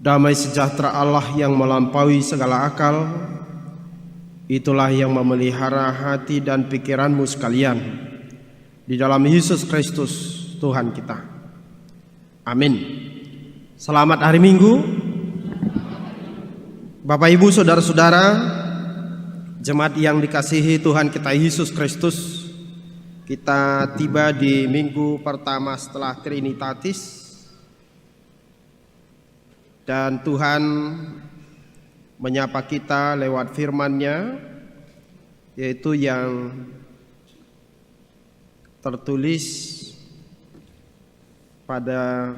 Damai sejahtera Allah yang melampaui segala akal, itulah yang memelihara hati dan pikiranmu sekalian di dalam Yesus Kristus Tuhan kita. Amin. Selamat hari Minggu, Bapak Ibu saudara-saudara, jemaat yang dikasihi Tuhan kita Yesus Kristus. Kita tiba di minggu pertama setelah Trinitatis, dan Tuhan menyapa kita lewat firman-Nya, yaitu yang tertulis pada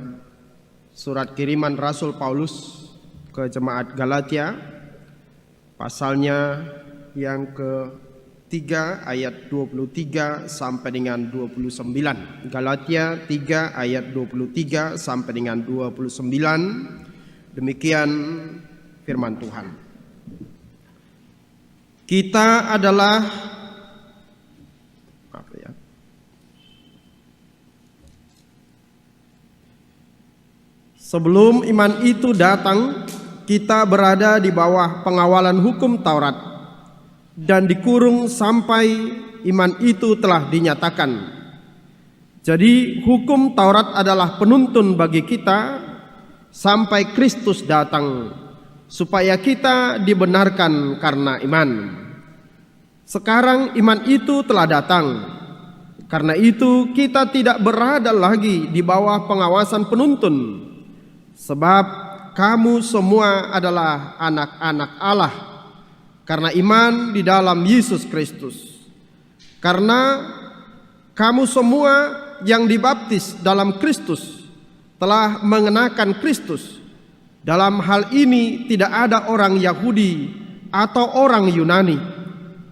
surat kiriman Rasul Paulus ke jemaat Galatia, pasalnya yang ke-3 ayat 23 sampai dengan 29. Galatia 3 ayat 23 sampai dengan 29. Demikian firman Tuhan. Kita adalah sebelum iman itu datang, kita berada di bawah pengawalan hukum Taurat dan dikurung sampai iman itu telah dinyatakan. Jadi hukum Taurat adalah penuntun bagi kita sampai Kristus datang, supaya kita dibenarkan karena iman. Sekarang iman itu telah datang, karena itu kita tidak berada lagi di bawah pengawasan penuntun, sebab kamu semua adalah anak-anak Allah karena iman di dalam Yesus Kristus. Karena kamu semua yang dibaptis dalam Kristus telah mengenakan Kristus. Dalam hal ini tidak ada orang Yahudi atau orang Yunani,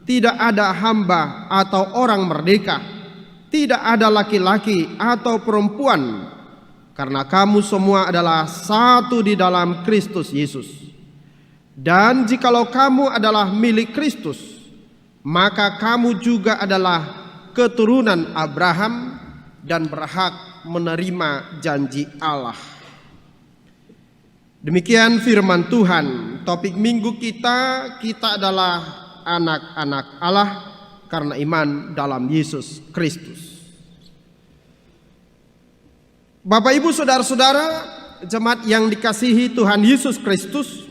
tidak ada hamba atau orang merdeka, tidak ada laki-laki atau perempuan, karena kamu semua adalah satu di dalam Kristus Yesus. Dan jikalau kamu adalah milik Kristus, maka kamu juga adalah keturunan Abraham dan berhak menerima janji Allah. Demikian firman Tuhan. Topik minggu kita adalah anak-anak Allah karena iman dalam Yesus Kristus. Bapak Ibu saudara-saudara, jemaat yang dikasihi Tuhan Yesus Kristus,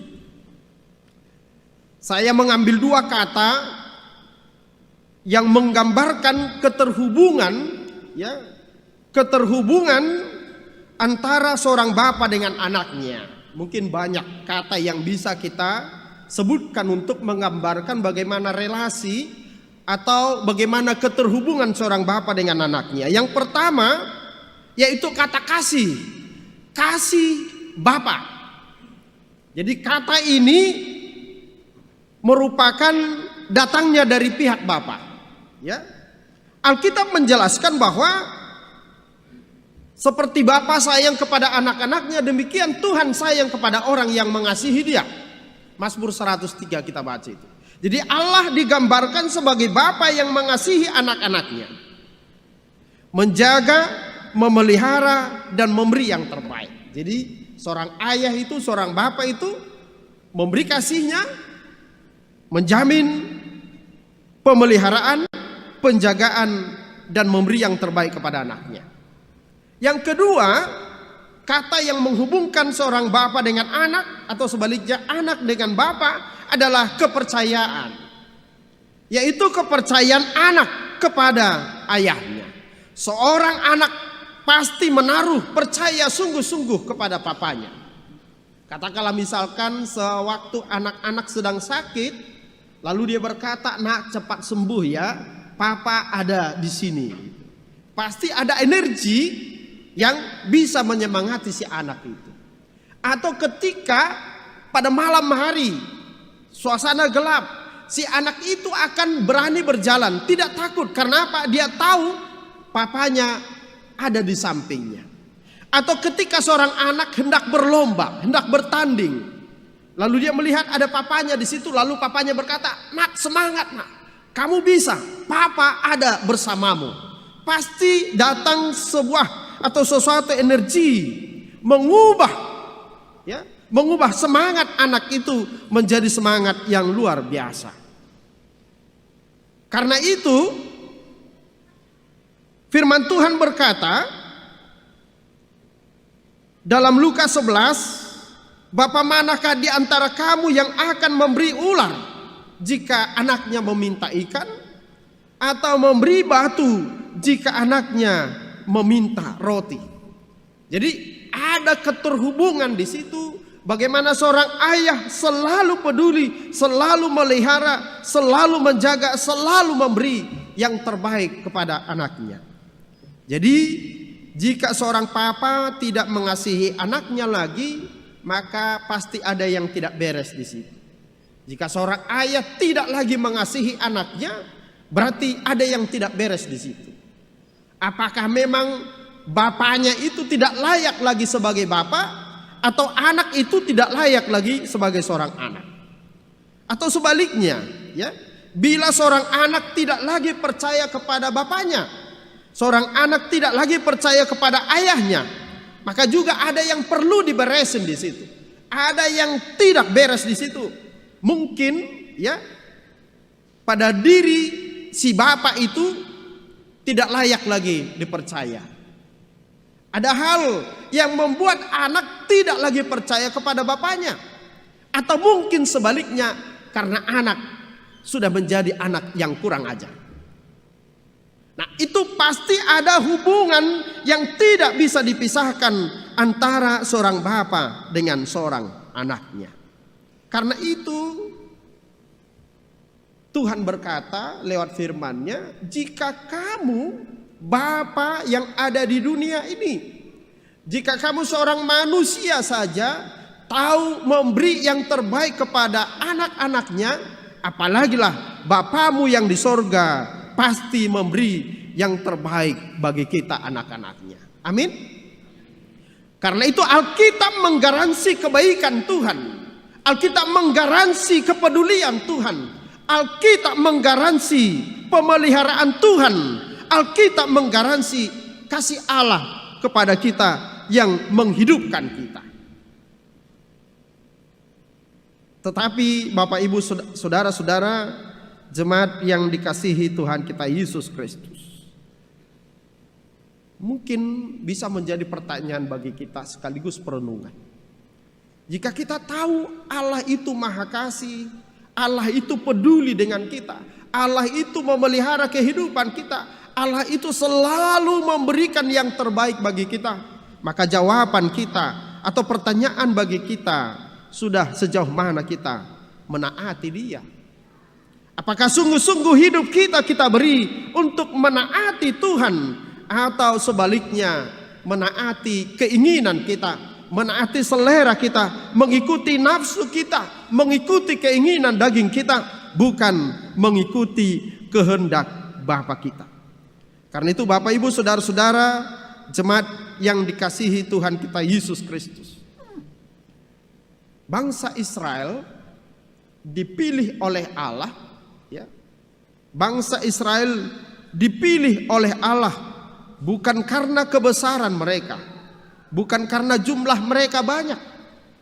saya mengambil dua kata yang menggambarkan keterhubungan antara seorang bapa dengan anaknya. Mungkin banyak kata yang bisa kita sebutkan untuk menggambarkan bagaimana relasi atau bagaimana keterhubungan seorang bapa dengan anaknya. Yang pertama yaitu kata kasih bapa. Jadi kata ini merupakan datangnya dari pihak bapa. Ya, Alkitab menjelaskan bahwa seperti Bapa sayang kepada anak-anaknya, demikian Tuhan sayang kepada orang yang mengasihi dia. Mazmur 103 kita baca itu. Jadi Allah digambarkan sebagai Bapa yang mengasihi anak-anaknya, menjaga, memelihara, dan memberi yang terbaik. Jadi seorang ayah itu, seorang bapa itu memberi kasihnya, menjamin pemeliharaan, penjagaan, dan memberi yang terbaik kepada anaknya. Yang kedua, kata yang menghubungkan seorang bapa dengan anak atau sebaliknya anak dengan bapa adalah kepercayaan. Yaitu kepercayaan anak kepada ayahnya. Seorang anak pasti menaruh percaya sungguh-sungguh kepada papanya. Katakanlah misalkan sewaktu anak-anak sedang sakit, lalu dia berkata, "Nak, cepat sembuh ya, papa ada di sini." Pasti ada energi yang bisa menyemangati si anak itu. Atau ketika pada malam hari suasana gelap, si anak itu akan berani berjalan, tidak takut. Karena apa? Dia tahu papanya ada di sampingnya. Atau ketika seorang anak hendak berlomba, hendak bertanding, lalu dia melihat ada papanya di situ, lalu papanya berkata, "Nak, semangat nak, kamu bisa, papa ada bersamamu." Pasti datang sebuah atau sesuatu energi mengubah ya, mengubah semangat anak itu menjadi semangat yang luar biasa. Karena itu firman Tuhan berkata dalam Lukas 11, Bapa manakah di antara kamu yang akan memberi ular jika anaknya meminta ikan, atau memberi batu jika anaknya meminta roti? Jadi ada keterhubungan di situ. Bagaimana seorang ayah selalu peduli, selalu melihara, selalu menjaga, selalu memberi yang terbaik kepada anaknya. Jadi jika seorang papa tidak mengasihi anaknya lagi, maka pasti ada yang tidak beres di situ. Jika seorang ayah tidak lagi mengasihi anaknya, berarti ada yang tidak beres di situ. Apakah memang bapaknya itu tidak layak lagi sebagai bapak, atau anak itu tidak layak lagi sebagai seorang anak? Atau sebaliknya, ya, bila seorang anak tidak lagi percaya kepada bapaknya, seorang anak tidak lagi percaya kepada ayahnya, maka juga ada yang perlu diberesin di situ. Ada yang tidak beres di situ. Mungkin, ya, pada diri si bapak itu tidak layak lagi dipercaya. Ada hal yang membuat anak tidak lagi percaya kepada bapaknya. Atau mungkin sebaliknya, karena anak sudah menjadi anak yang kurang ajar. Nah, itu pasti ada hubungan yang tidak bisa dipisahkan antara seorang bapa dengan seorang anaknya. Karena itu Tuhan berkata lewat firman-Nya, jika kamu Bapa yang ada di dunia ini, jika kamu seorang manusia saja tahu memberi yang terbaik kepada anak-anaknya, apalagilah Bapamu yang di sorga pasti memberi yang terbaik bagi kita anak-anaknya. Amin. Karena itu Alkitab menggaransi kebaikan Tuhan. Alkitab menggaransi kepedulian Tuhan. Alkitab menggaransi pemeliharaan Tuhan. Alkitab menggaransi kasih Allah kepada kita yang menghidupkan kita. Tetapi Bapak Ibu saudara-saudara jemaat yang dikasihi Tuhan kita Yesus Kristus, mungkin bisa menjadi pertanyaan bagi kita sekaligus perenungan. Jika kita tahu Allah itu maha kasih, Allah itu peduli dengan kita, Allah itu memelihara kehidupan kita, Allah itu selalu memberikan yang terbaik bagi kita, maka jawaban kita atau pertanyaan bagi kita, sudah sejauh mana kita menaati Dia? Apakah sungguh-sungguh hidup kita beri untuk menaati Tuhan, atau sebaliknya menaati keinginan kita, menaati selera kita, mengikuti nafsu kita, mengikuti keinginan daging kita, bukan mengikuti kehendak Bapa kita. Karena itu Bapak Ibu saudara-saudara jemaat yang dikasihi Tuhan kita Yesus Kristus, bangsa Israel dipilih oleh Allah, ya. Bangsa Israel dipilih oleh Allah bukan karena kebesaran mereka, bukan karena jumlah mereka banyak,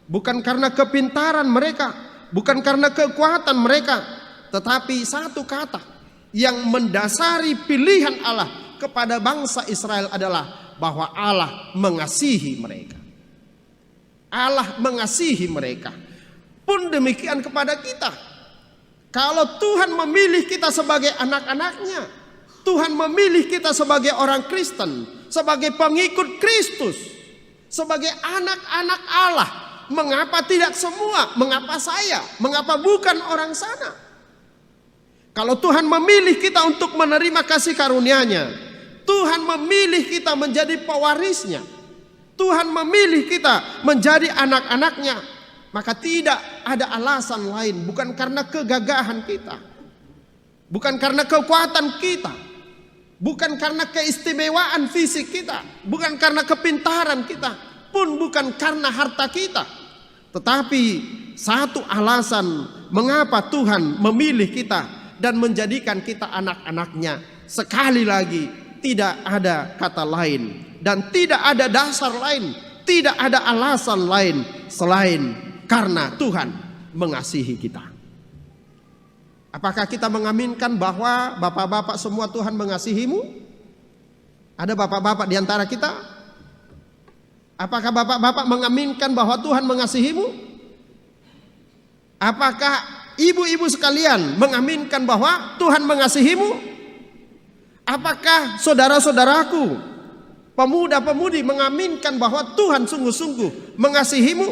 bukan karena kepintaran mereka, bukan karena kekuatan mereka, tetapi satu kata yang mendasari pilihan Allah kepada bangsa Israel adalah bahwa Allah mengasihi mereka. Allah mengasihi mereka. Pun demikian kepada kita. Kalau Tuhan memilih kita sebagai anak-anaknya, Tuhan memilih kita sebagai orang Kristen, sebagai pengikut Kristus, sebagai anak-anak Allah, mengapa tidak semua? Mengapa saya? Mengapa bukan orang sana? Kalau Tuhan memilih kita untuk menerima kasih karunia-Nya, Tuhan memilih kita menjadi pewarisnya, Tuhan memilih kita menjadi anak-anaknya, maka tidak ada alasan lain, bukan karena kegagahan kita, bukan karena kekuatan kita, bukan karena keistimewaan fisik kita, bukan karena kepintaran kita, pun bukan karena harta kita. Tetapi satu alasan mengapa Tuhan memilih kita dan menjadikan kita anak-anaknya. Sekali lagi, tidak ada kata lain dan tidak ada dasar lain, tidak ada alasan lain selain karena Tuhan mengasihi kita. Apakah kita mengaminkan bahwa bapak-bapak semua Tuhan mengasihimu? Ada bapak-bapak di antara kita? Apakah bapak-bapak mengaminkan bahwa Tuhan mengasihimu? Apakah ibu-ibu sekalian mengaminkan bahwa Tuhan mengasihimu? Apakah saudara-saudaraku, pemuda-pemudi mengaminkan bahwa Tuhan sungguh-sungguh mengasihimu?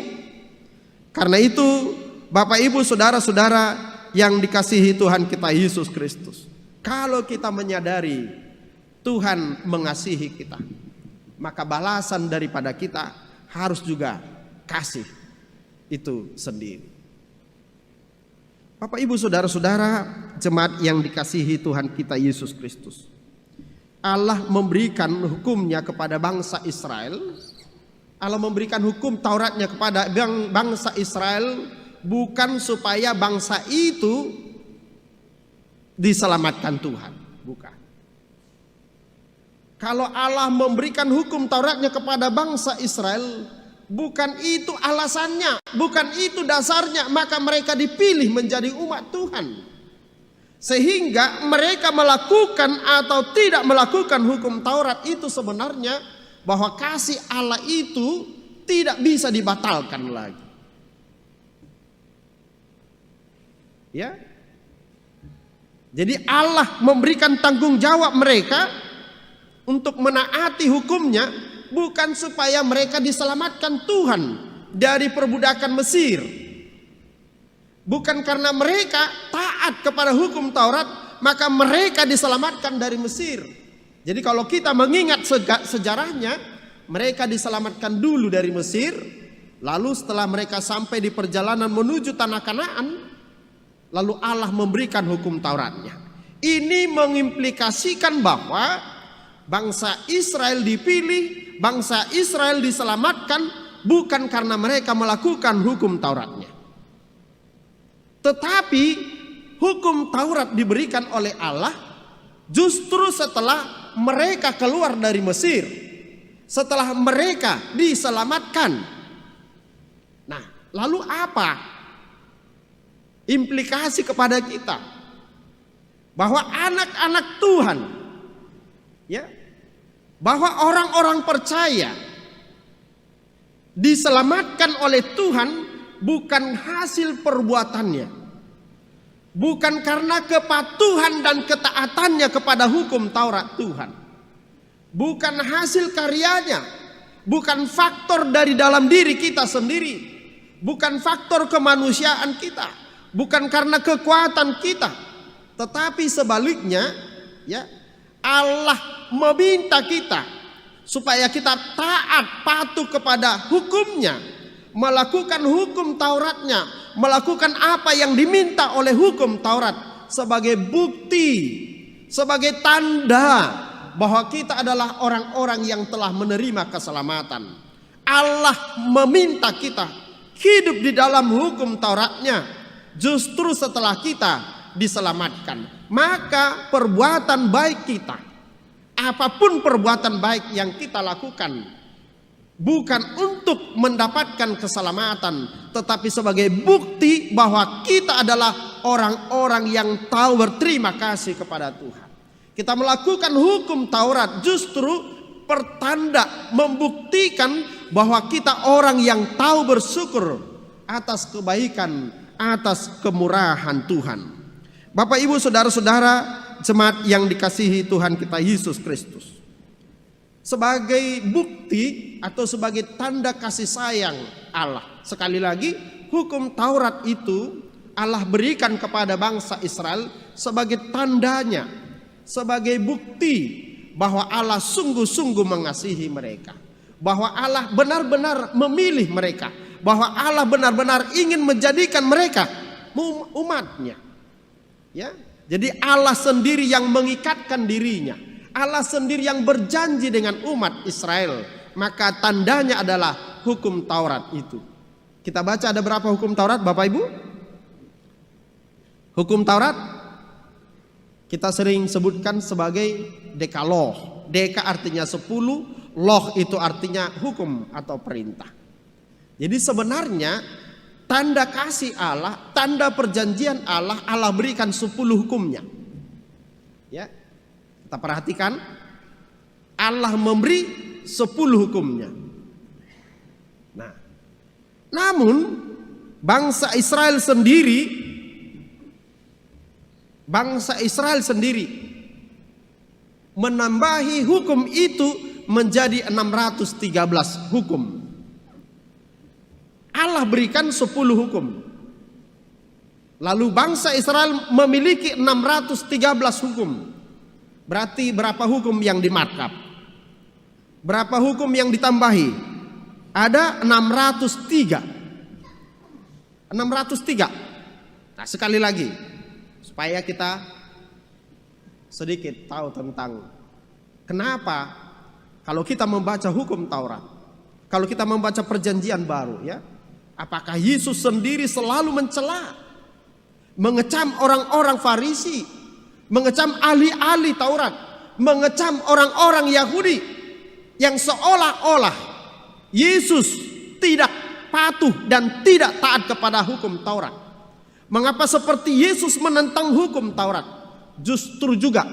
Karena itu, Bapak Ibu, saudara-saudara yang dikasihi Tuhan kita Yesus Kristus, kalau kita menyadari Tuhan mengasihi kita, maka balasan daripada kita harus juga kasih itu sendiri. Bapak Ibu saudara-saudara jemaat yang dikasihi Tuhan kita Yesus Kristus, Allah memberikan hukumnya kepada bangsa Israel. Allah memberikan hukum Tauratnya kepada bangsa Israel bukan supaya bangsa itu diselamatkan Tuhan, bukan. Kalau Allah memberikan hukum Tauratnya kepada bangsa Israel, bukan itu alasannya, bukan itu dasarnya, maka mereka dipilih menjadi umat Tuhan. Sehingga mereka melakukan atau tidak melakukan hukum Taurat itu sebenarnya bahwa kasih Allah itu tidak bisa dibatalkan lagi. Ya. Jadi Allah memberikan tanggung jawab mereka untuk menaati hukumnya, bukan supaya mereka diselamatkan Tuhan dari perbudakan Mesir. Bukan karena mereka taat kepada hukum Taurat, maka mereka diselamatkan dari Mesir. Jadi kalau kita mengingat sejarahnya, mereka diselamatkan dulu dari Mesir. Lalu setelah mereka sampai di perjalanan menuju tanah Kanaan, lalu Allah memberikan hukum Tauratnya. Ini mengimplikasikan bahwa bangsa Israel dipilih, bangsa Israel diselamatkan bukan karena mereka melakukan hukum Tauratnya. Tetapi hukum Taurat diberikan oleh Allah justru setelah mereka keluar dari Mesir, setelah mereka diselamatkan. Nah, lalu apa implikasi kepada kita? Bahwa anak-anak Tuhan, ya, bahwa orang-orang percaya diselamatkan oleh Tuhan bukan hasil perbuatannya, bukan karena kepatuhan dan ketaatannya kepada hukum Taurat Tuhan, bukan hasil karyanya, bukan faktor dari dalam diri kita sendiri, bukan faktor kemanusiaan kita, bukan karena kekuatan kita, tetapi sebaliknya, ya, Allah meminta kita supaya kita taat patuh kepada hukumnya, melakukan hukum Tauratnya, melakukan apa yang diminta oleh hukum Taurat sebagai bukti, sebagai tanda bahwa kita adalah orang-orang yang telah menerima keselamatan. Allah meminta kita hidup di dalam hukum Tauratnya justru setelah kita diselamatkan. Maka perbuatan baik kita, apapun perbuatan baik yang kita lakukan, bukan untuk mendapatkan keselamatan, tetapi sebagai bukti bahwa kita adalah orang-orang yang tahu berterima kasih kepada Tuhan. Kita melakukan hukum Taurat justru pertanda membuktikan bahwa kita orang yang tahu bersyukur atas kebaikan, atas kemurahan Tuhan. Bapak Ibu saudara-saudara jemaat yang dikasihi Tuhan kita Yesus Kristus, sebagai bukti atau sebagai tanda kasih sayang Allah, sekali lagi hukum Taurat itu Allah berikan kepada bangsa Israel sebagai tandanya, sebagai bukti bahwa Allah sungguh-sungguh mengasihi mereka, bahwa Allah benar-benar memilih mereka, bahwa Allah benar-benar ingin menjadikan mereka umatnya. Ya, jadi Allah sendiri yang mengikatkan dirinya, Allah sendiri yang berjanji dengan umat Israel, maka tandanya adalah hukum Taurat itu. Kita baca ada berapa hukum Taurat Bapak Ibu? Hukum Taurat kita sering sebutkan sebagai dekaloh. Deka artinya 10, loh itu artinya hukum atau perintah. Jadi sebenarnya tanda kasih Allah, tanda perjanjian Allah, Allah berikan 10 hukumnya. Ya, kita perhatikan, Allah memberi 10 hukumnya. Nah, namun bangsa Israel sendiri menambahi hukum itu menjadi 613 hukum. Allah berikan 10 hukum. Lalu bangsa Israel memiliki 613 hukum. Berarti berapa hukum yang dimarkup? Berapa hukum yang ditambahi? Ada 603. 603. Nah, sekali lagi supaya kita sedikit tahu tentang kenapa kalau kita membaca hukum Taurat, kalau kita membaca perjanjian baru, ya, apakah Yesus sendiri selalu mencela, mengecam orang-orang Farisi, mengecam ahli-ahli Taurat, mengecam orang-orang Yahudi yang seolah-olah Yesus tidak patuh dan tidak taat kepada hukum Taurat. Mengapa seperti Yesus menentang hukum Taurat? Justru juga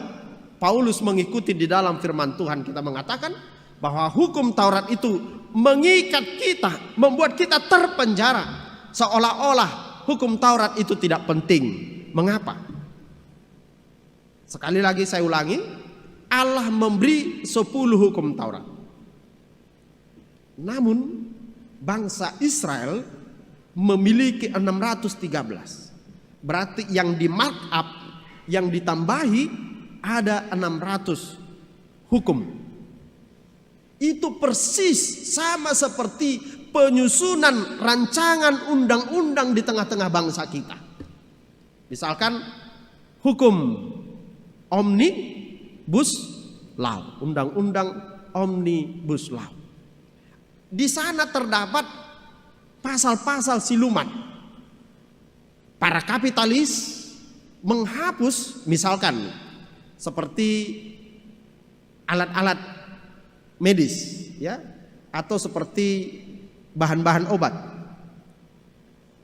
Paulus mengikuti di dalam firman Tuhan, kita mengatakan bahwa hukum Taurat itu mengikat kita, membuat kita terpenjara, seolah-olah hukum Taurat itu tidak penting. Mengapa? Sekali lagi saya ulangi, Allah memberi 10 hukum Taurat. Namun bangsa Israel memiliki 613. Berarti yang di markup, yang ditambahi ada 600 hukum. Itu persis sama seperti penyusunan rancangan undang-undang di tengah-tengah bangsa kita. Misalkan hukum Omnibus Law, undang-undang Omnibus Law. Di sana terdapat pasal-pasal siluman. Para kapitalis menghapus misalkan seperti alat-alat medis, ya, atau seperti bahan-bahan obat.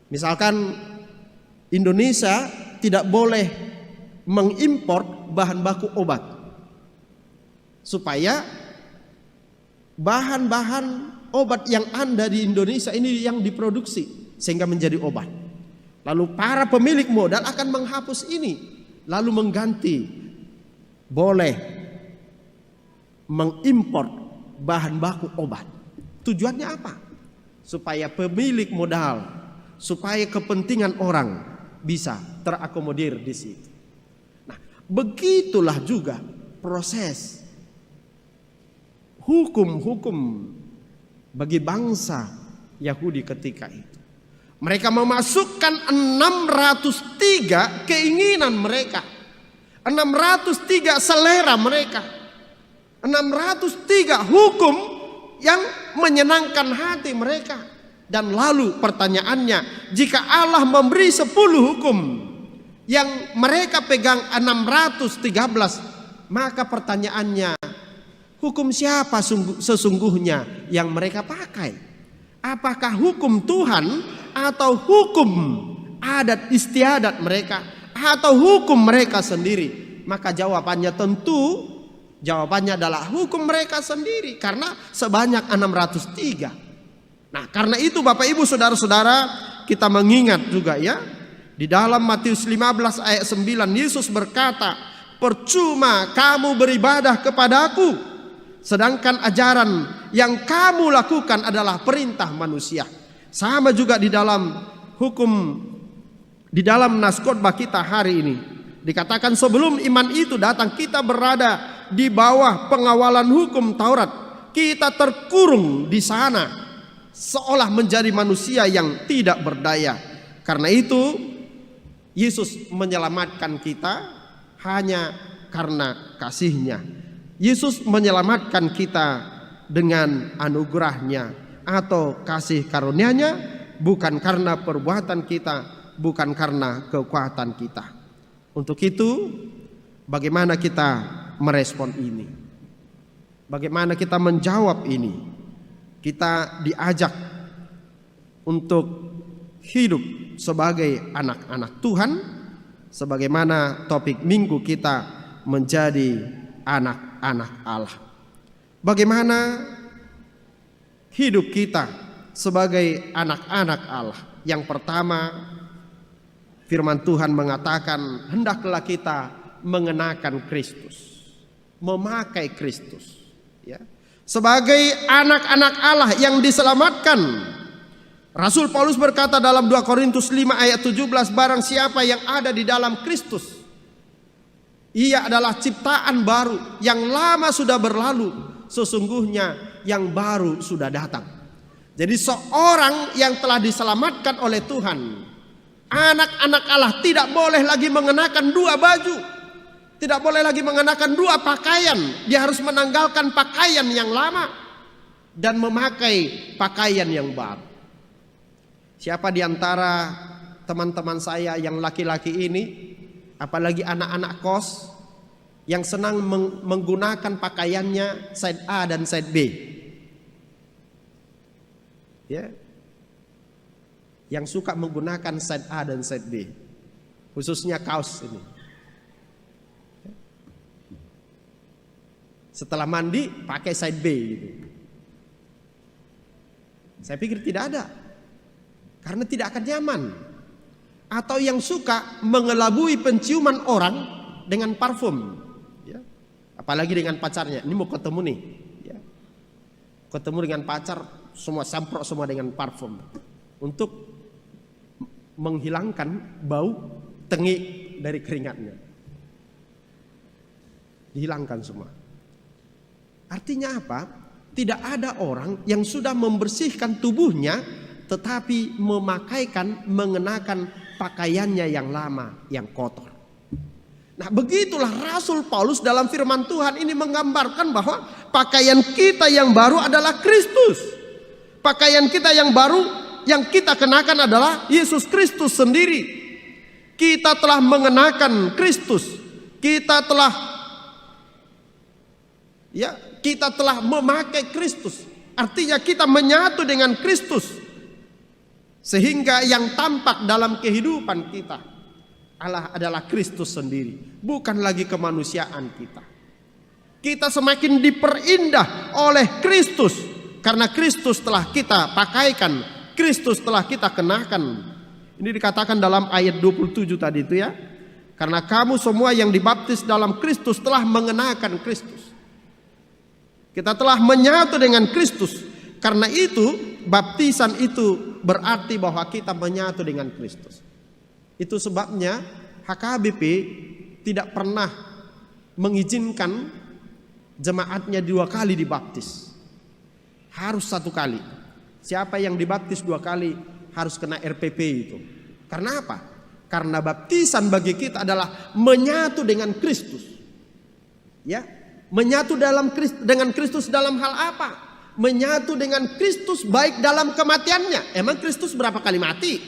Misalkan Indonesia tidak boleh mengimpor bahan baku obat, supaya bahan-bahan obat yang ada di Indonesia ini yang diproduksi sehingga menjadi obat. Lalu para pemilik modal akan menghapus ini, lalu mengganti boleh mengimpor bahan baku obat. Tujuannya apa? Supaya pemilik modal, supaya kepentingan orang bisa terakomodir di situ. Nah, begitulah juga proses hukum-hukum bagi bangsa Yahudi ketika itu. Mereka memasukkan 603 keinginan mereka, 603 selera mereka, 603 hukum yang menyenangkan hati mereka. Dan lalu pertanyaannya, jika Allah memberi 10 hukum yang mereka pegang 613, maka pertanyaannya, hukum siapa sesungguhnya yang mereka pakai? Apakah hukum Tuhan atau hukum adat istiadat mereka atau hukum mereka sendiri? Maka jawabannya tentu jawabannya adalah hukum mereka sendiri, karena sebanyak 603. Nah, karena itu Bapak Ibu Saudara-saudara, kita mengingat juga ya, di dalam Matius 15 ayat 9 Yesus berkata, "Percuma kamu beribadah kepadaku, sedangkan ajaran yang kamu lakukan adalah perintah manusia." Sama juga di dalam hukum, di dalam naskotbah kita hari ini dikatakan, sebelum iman itu datang kita berada di bawah pengawalan hukum Taurat. Kita terkurung di sana seolah menjadi manusia yang tidak berdaya. Karena itu Yesus menyelamatkan kita hanya karena kasih-Nya. Yesus menyelamatkan kita dengan anugerah-Nya atau kasih karunia-Nya, bukan karena perbuatan kita, bukan karena kekuatan kita. Untuk itu, bagaimana kita merespon ini? Bagaimana kita menjawab ini? Kita diajak untuk hidup sebagai anak-anak Tuhan, sebagaimana topik minggu kita menjadi anak-anak Allah. Bagaimana hidup kita sebagai anak-anak Allah? Yang pertama, firman Tuhan mengatakan, hendaklah kita mengenakan Kristus, memakai Kristus, ya. Sebagai anak-anak Allah yang diselamatkan. Rasul Paulus berkata dalam 2 Korintus 5 ayat 17, barang siapa yang ada di dalam Kristus, ia adalah ciptaan baru, yang lama sudah berlalu, sesungguhnya yang baru sudah datang. Jadi seorang yang telah diselamatkan oleh Tuhan, anak-anak Allah, tidak boleh lagi mengenakan dua baju, tidak boleh lagi mengenakan dua pakaian. Dia harus menanggalkan pakaian yang lama dan memakai pakaian yang baru. Siapa di antara teman-teman saya yang laki-laki ini, apalagi anak-anak kos, yang senang menggunakan pakaiannya side A dan side B? Ya. Yang suka menggunakan side A dan side B, khususnya kaos ini. Setelah mandi pakai side B gitu. Saya pikir tidak ada, karena tidak akan nyaman. Atau yang suka mengelabui penciuman orang dengan parfum, ya. Apalagi dengan pacarnya. Ini mau ketemu nih, ya. Ketemu dengan pacar, semua samprot semua dengan parfum untuk menghilangkan bau tengik dari keringatnya. Dihilangkan semua. Artinya apa? Tidak ada orang yang sudah membersihkan tubuhnya tetapi memakaikan, mengenakan pakaiannya yang lama, yang kotor. Nah, begitulah Rasul Paulus dalam firman Tuhan ini menggambarkan bahwa pakaian kita yang baru adalah Kristus. Pakaian kita yang baru yang kita kenakan adalah Yesus Kristus sendiri. Kita telah mengenakan Kristus. Kita telah memakai Kristus. Artinya kita menyatu dengan Kristus. Sehingga yang tampak dalam kehidupan kita adalah Kristus sendiri, bukan lagi kemanusiaan kita. Kita semakin diperindah oleh Kristus karena Kristus telah kita pakaikan, Kristus telah kita kenakan. Ini dikatakan dalam ayat 27 tadi itu, ya. Karena kamu semua yang dibaptis dalam Kristus telah mengenakan Kristus. Kita telah menyatu dengan Kristus. Karena itu baptisan itu berarti bahwa kita menyatu dengan Kristus. Itu sebabnya HKBP tidak pernah mengizinkan jemaatnya 2 kali dibaptis. Harus 1 kali. Siapa yang dibaptis 2 kali harus kena RPP itu. Karena apa? Karena baptisan bagi kita adalah menyatu dengan Kristus. Ya, menyatu dengan Kristus dalam hal apa? Menyatu dengan Kristus baik dalam kematiannya. Emang Kristus berapa kali mati?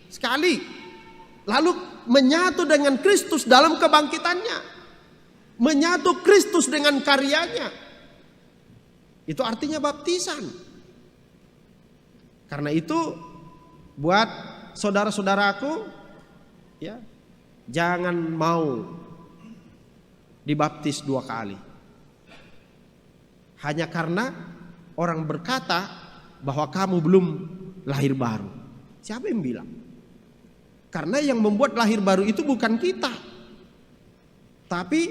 Sekali. Lalu menyatu dengan Kristus dalam kebangkitannya. Menyatu Kristus dengan karyanya. Itu artinya baptisan. Karena itu buat saudara-saudaraku, ya, jangan mau dibaptis 2 kali. Hanya karena orang berkata bahwa kamu belum lahir baru. Siapa yang bilang? Karena yang membuat lahir baru itu bukan kita, tapi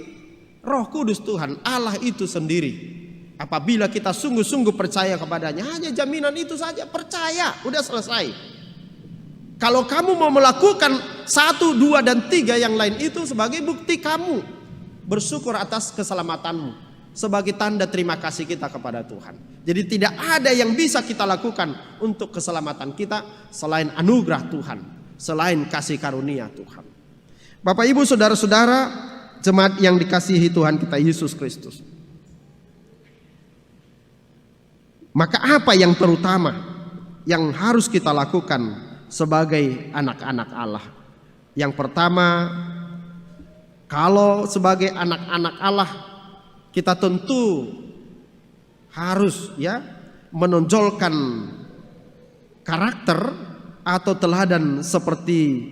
Roh Kudus Tuhan, Allah itu sendiri. Apabila kita sungguh-sungguh percaya kepadanya, hanya jaminan itu saja, percaya, udah selesai. Kalau kamu mau melakukan 1, 2, dan 3 yang lain itu sebagai bukti kamu bersyukur atas keselamatanmu, sebagai tanda terima kasih kita kepada Tuhan. Jadi tidak ada yang bisa kita lakukan untuk keselamatan kita selain anugerah Tuhan, selain kasih karunia Tuhan. Bapak Ibu saudara-saudara jemaat yang dikasihi Tuhan kita Yesus Kristus. Maka apa yang terutama yang harus kita lakukan sebagai anak-anak Allah? Yang pertama, kalau sebagai anak-anak Allah kita tentu harus, ya, menonjolkan karakter atau teladan seperti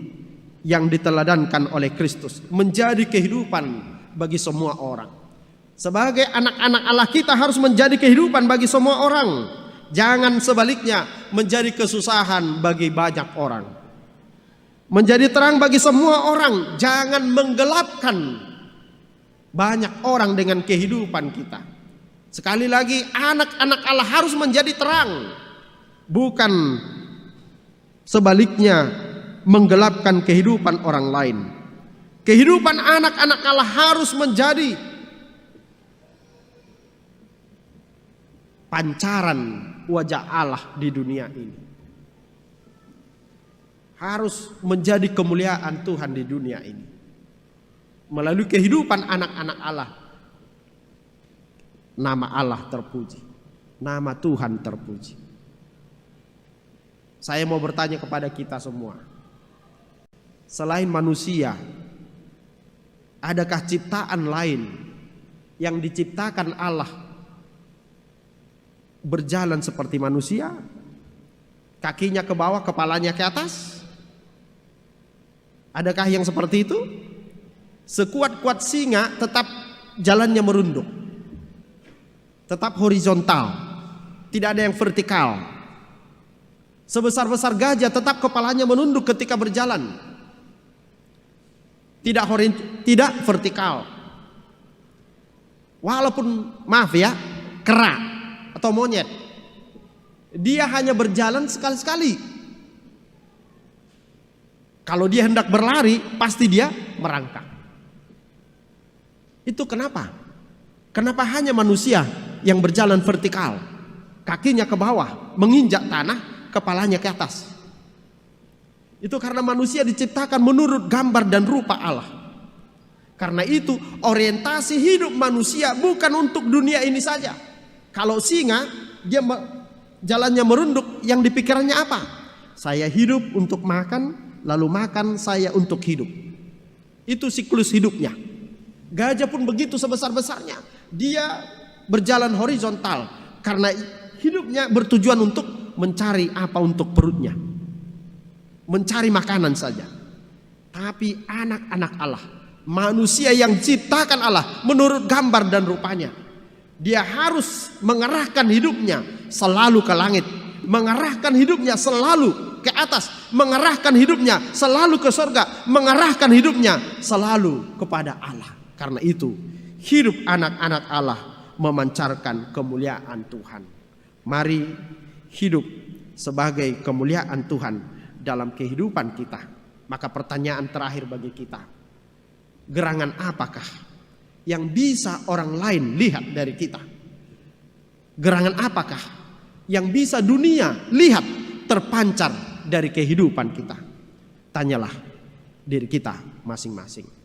yang diteladankan oleh Kristus menjadi kehidupan bagi semua orang. Sebagai anak-anak Allah kita harus menjadi kehidupan bagi semua orang. Jangan sebaliknya menjadi kesusahan bagi banyak orang. Menjadi terang bagi semua orang. Jangan menggelapkan banyak orang dengan kehidupan kita. Sekali lagi, anak-anak Allah harus menjadi terang, bukan sebaliknya menggelapkan kehidupan orang lain. Kehidupan anak-anak Allah harus menjadi pancaran wajah Allah di dunia ini. Harus menjadi kemuliaan Tuhan di dunia ini. Melalui kehidupan anak-anak Allah, nama Allah terpuji, nama Tuhan terpuji. Saya mau bertanya kepada kita semua, selain manusia, adakah ciptaan lain yang diciptakan Allah berjalan seperti manusia? Kakinya ke bawah, kepalanya ke atas? Adakah yang seperti itu? Sekuat-kuat singa tetap jalannya merunduk, tetap horizontal, tidak ada yang vertikal. Sebesar-besar gajah tetap kepalanya menunduk ketika berjalan, tidak vertikal. Walaupun maaf ya, kera atau monyet, dia hanya berjalan sekali-sekali. Kalau dia hendak berlari, pasti dia merangkak. Itu kenapa? Kenapa hanya manusia yang berjalan vertikal, kakinya ke bawah, menginjak tanah, kepalanya ke atas? Itu karena manusia diciptakan menurut gambar dan rupa Allah. Karena itu orientasi hidup manusia bukan untuk dunia ini saja. Kalau singa, dia jalannya merunduk, yang dipikirannya apa? Saya hidup untuk makan, lalu makan saya untuk hidup. Itu siklus hidupnya. Gajah pun begitu sebesar-besarnya. Dia berjalan horizontal karena hidupnya bertujuan untuk mencari apa untuk perutnya, mencari makanan saja. Tapi anak-anak Allah, manusia yang ciptakan Allah menurut gambar dan rupanya, dia harus mengarahkan hidupnya selalu ke langit, mengarahkan hidupnya selalu ke atas, mengarahkan hidupnya selalu ke surga, mengarahkan hidupnya selalu kepada Allah. Karena itu hidup anak-anak Allah memancarkan kemuliaan Tuhan. Mari hidup sebagai kemuliaan Tuhan dalam kehidupan kita. Maka pertanyaan terakhir bagi kita, gerangan apakah yang bisa orang lain lihat dari kita? Gerangan apakah yang bisa dunia lihat terpancar dari kehidupan kita? Tanyalah diri kita masing-masing.